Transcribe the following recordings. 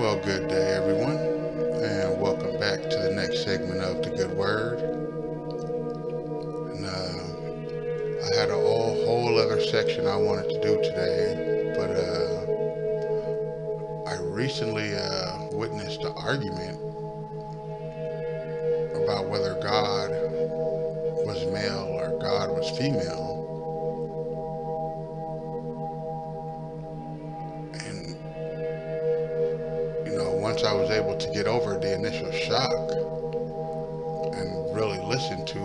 Well, good day, everyone, and welcome back to the next segment of The Good Word. And I had a whole other section I wanted to do today, but I recently witnessed an argument about whether God was male or God was female. And, once I was able to get over the initial shock and really listen to,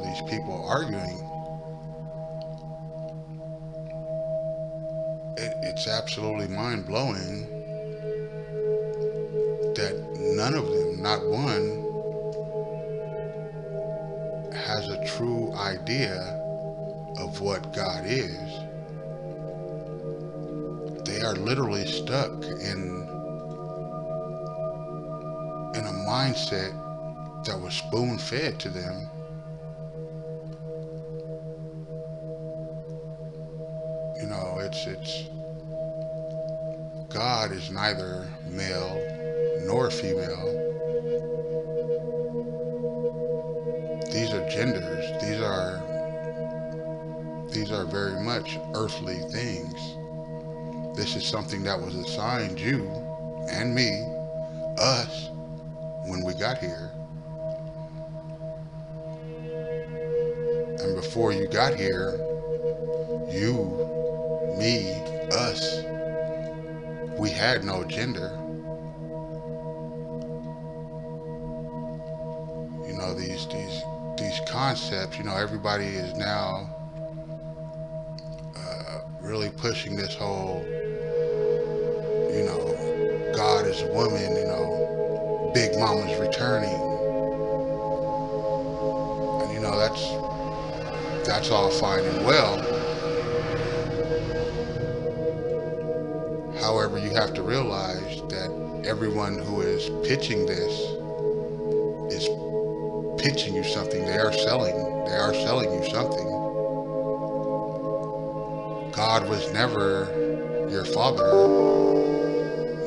these people arguing, it's absolutely mind blowing that none of them, not one, has a true idea of what God is. They are literally stuck in a mindset that was spoon fed to them. It's God is neither male nor female. These are genders. These are very much earthly things. This is something that was assigned you and me, us, when we got here. And before you got here, you, me, us, we had no gender. These concepts, everybody is now really pushing this whole, God is a woman, Big Mama's returning. And that's all fine and well. However, you have to realize that everyone who is pitching this is pitching you something. They are selling you something. God was never your father,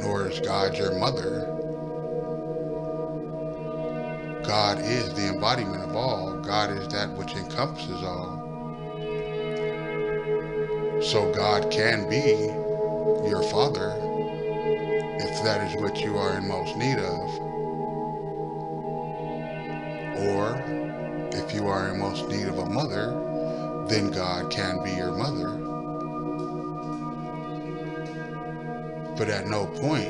nor is God your mother. God is the embodiment of all. God is that which encompasses all. So God can be your father if that is what you are in most need of. Or if you are in most need of a mother, then God can be your mother. But at no point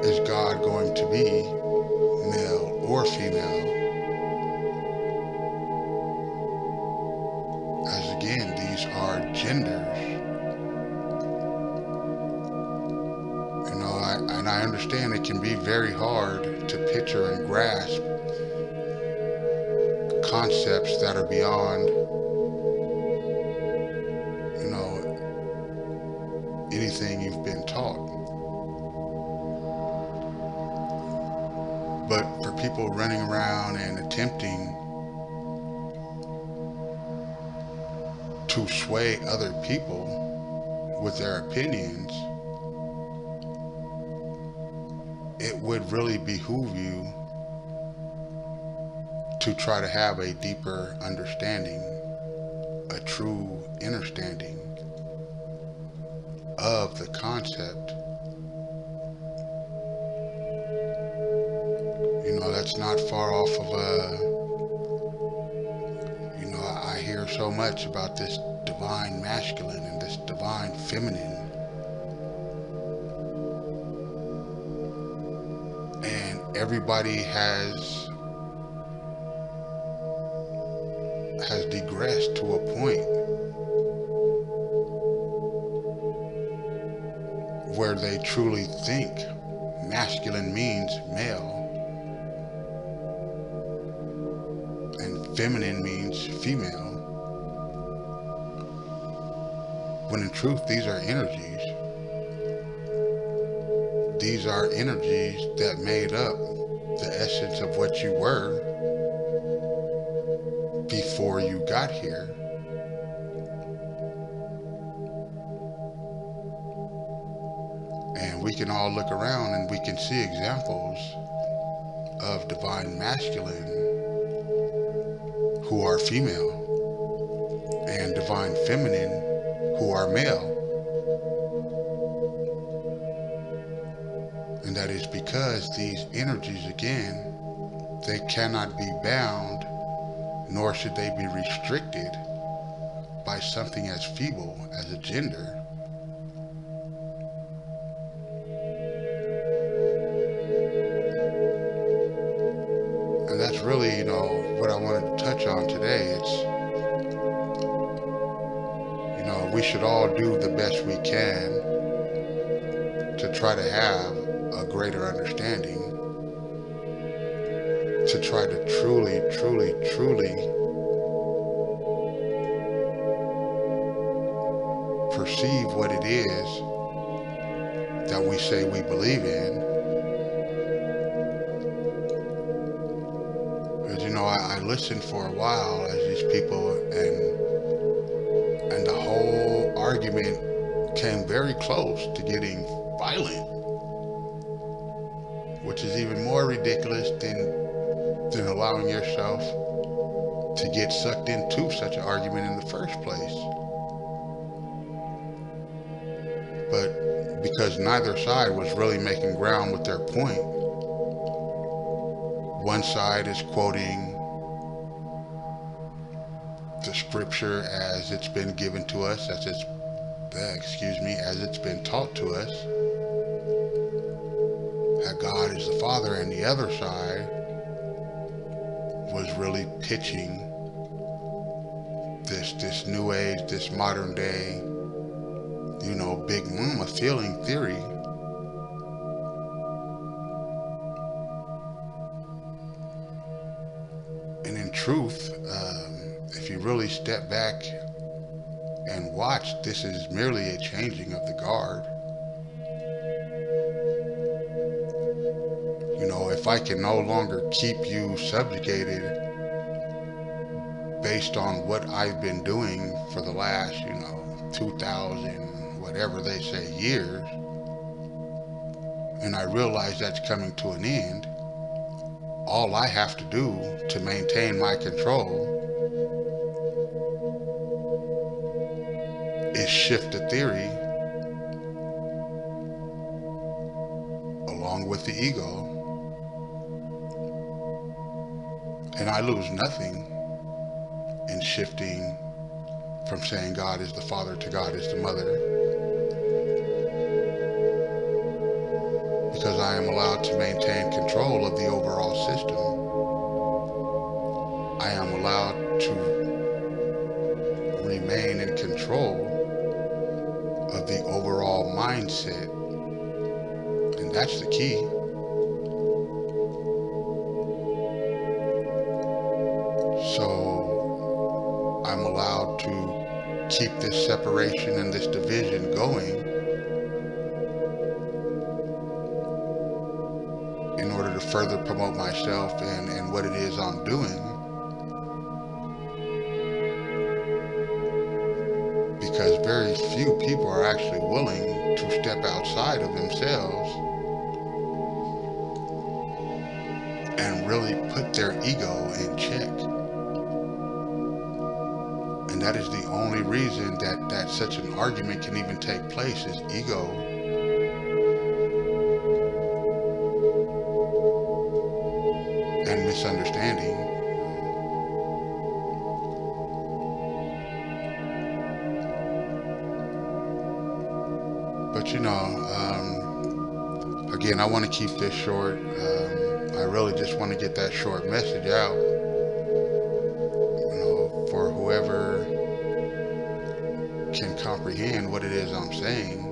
is God going to be male or female. As again, these are genders. And I understand it can be very hard to picture and grasp concepts that are beyond, anything you've been taught. But for people running around and attempting to sway other people with their opinions, it would really behoove you to try to have a deeper understanding, a true understanding of the concept. That's not far off of I hear so much about this divine masculine and this divine feminine. And everybody has digressed to a point where they truly think masculine means male and feminine means female, when in truth these are energies. These are energies that made up the essence of what you were before you got here. And we can all look around and we can see examples of divine masculine who are female and divine feminine who are male. And that is because these energies, again, they cannot be bound, nor should they be restricted by something as feeble as a gender. And that's really, what I wanted to touch on today. We should all do the best we can to try to have a greater understanding, to try to truly, truly, truly perceive what it is that we say we believe in. Because, I listened for a while as these people, and the whole argument came very close to getting violent, which is even more ridiculous than allowing yourself to get sucked into such an argument in the first place. But because neither side was really making ground with their point, one side is quoting the scripture as it's been given to us, as it's been taught to us, that God is the Father, and the other side was really pitching this new age, this modern day, Big Mama feeling theory. And in truth, if you really step back and watch, this is merely a changing of the guard. If I can no longer keep you subjugated based on what I've been doing for the last, 2,000, whatever they say, years, and I realize that's coming to an end, all I have to do to maintain my control is shift the theory along with the ego, and I lose nothing in shifting from saying God is the Father to God is the Mother, because I am allowed to maintain control of the overall system. I am allowed to remain in control of the overall mindset, and that's the key. So I'm allowed to keep this separation and this division going in order to further promote myself and what it is I'm doing. Because very few people are actually willing to step outside of themselves and really put their ego in check. And that is the only reason that such an argument can even take place, is ego. And misunderstanding. But again, I want to keep this short. I really just want to get that short message out, for whoever can comprehend what it is I'm saying.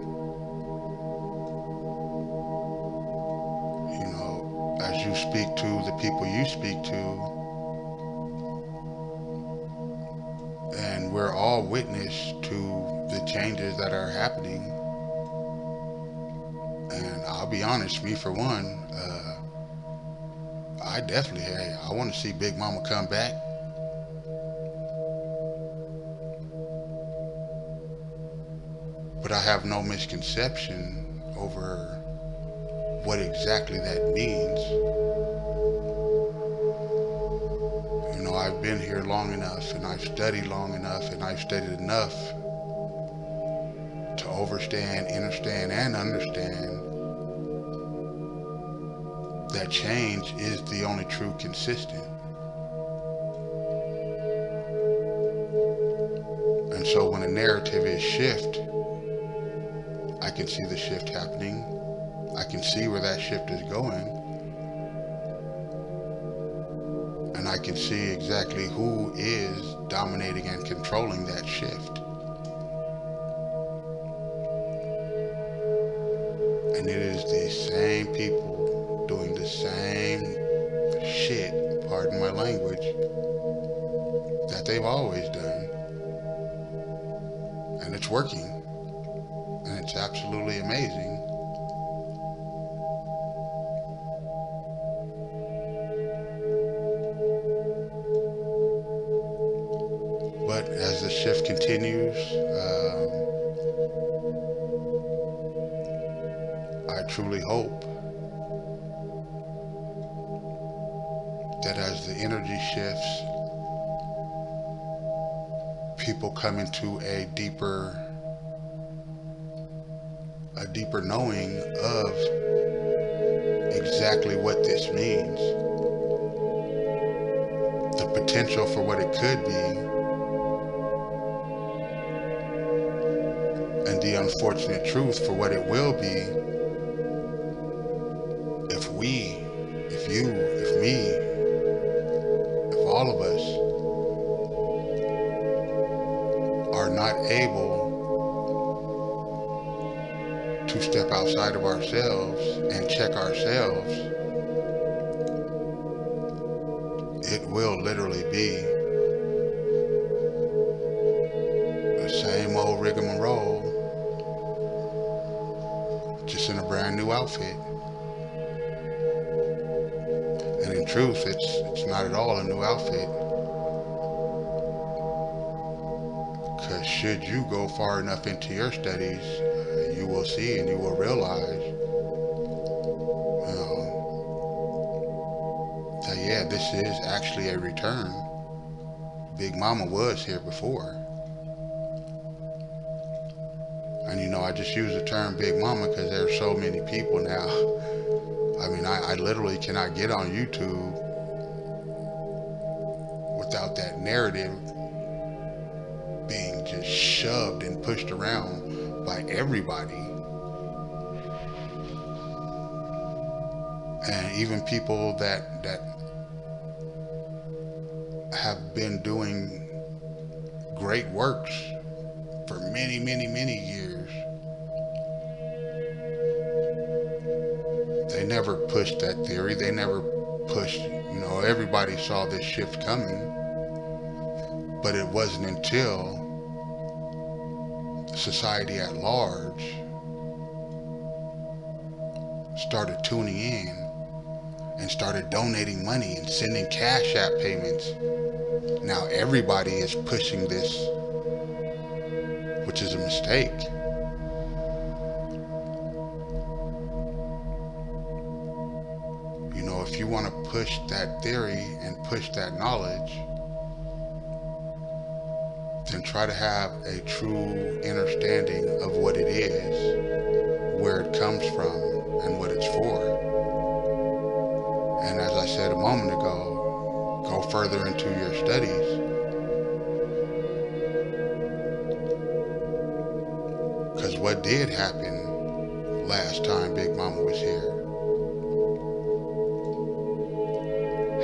As you speak to the people you speak to, and we're all witness to the changes that are happening. And I'll be honest, me for one, I want to see Big Mama come back. But I have no misconception over what exactly that means. You know, I've been here long enough, and I've studied long enough, and I've studied enough to understand, and understand that change is the only true consistent. And so when a narrative is shift, I can see the shift happening. I can see where that shift is going. And I can see exactly who is dominating and controlling that shift. And it is the same people doing the same shit, pardon my language, that they've always done. And it's working. And it's absolutely amazing. But as the shift continues, I truly hope that as the energy shifts, people come into a deeper knowing of exactly what this means, the potential for what it could be, and the unfortunate truth for what it will be if we, if you, if me, if all of us are not able to step outside of ourselves and check ourselves. It will literally be the same old rigmarole, just in a brand new outfit. And in truth, it's not at all a new outfit. Because should you go far enough into your studies, you will see and you will realize, that yeah, this is actually a return. Big Mama was here before. And you know, I just use the term Big Mama because there's so many people now. I mean, I literally cannot get on YouTube without that narrative being just shoved and pushed around by everybody. And even people that have been doing great works for many, many, many years. They never pushed that theory. They never pushed, you know, everybody saw this shift coming. But it wasn't until society at large started tuning in and started donating money and sending cash app payments. Now everybody is pushing this, which is a mistake. You know, if you want to push that theory and push that knowledge, then try to have a true understanding of what it is, where it comes from, and what it's for. And as I said a moment ago, go further into your studies. Because what did happen last time Big Mama was here?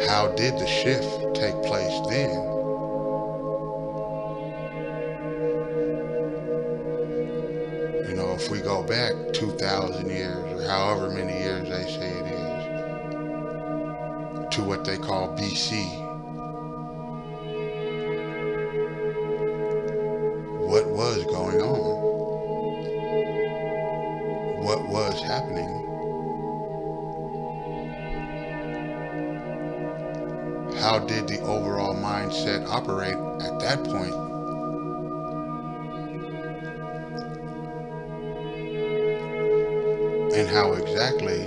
How did the shift take place then? You know, if we go back 2,000 years or however many years they say it is, to what they call BC, what was going on? What was happening? How did the overall mindset operate at that point? and how exactly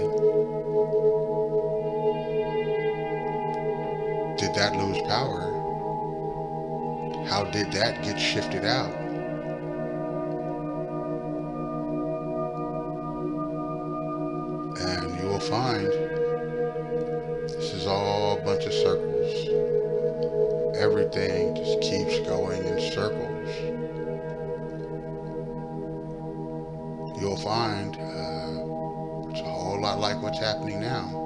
did that lose power? How did that get shifted out? And you will find this is all a bunch of circles. Everything just keeps going in circles. You'll find it's a whole lot like what's happening now.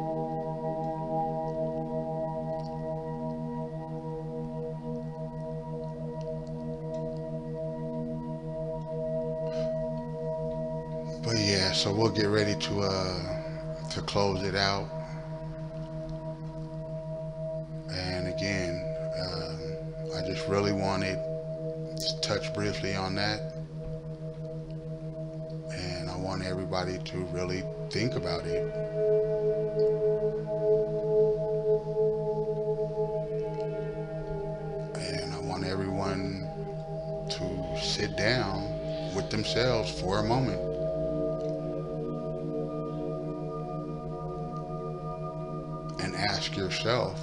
But yeah, so we'll get ready to close it out. And again, I just really wanted to touch briefly on that, and I want everybody to really think about it. And I want everyone to sit down with themselves for a moment and ask yourself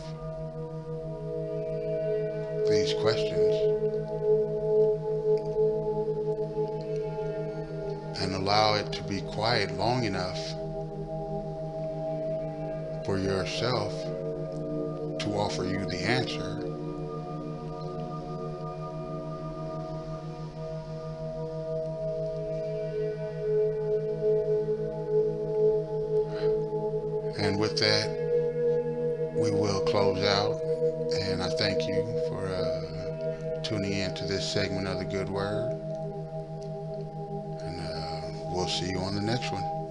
these questions and allow it to be quiet long enough for yourself to offer you the answer. And with that, we will close out. And I thank you for tuning in to this segment of the Good Word. And we'll see you on the next one.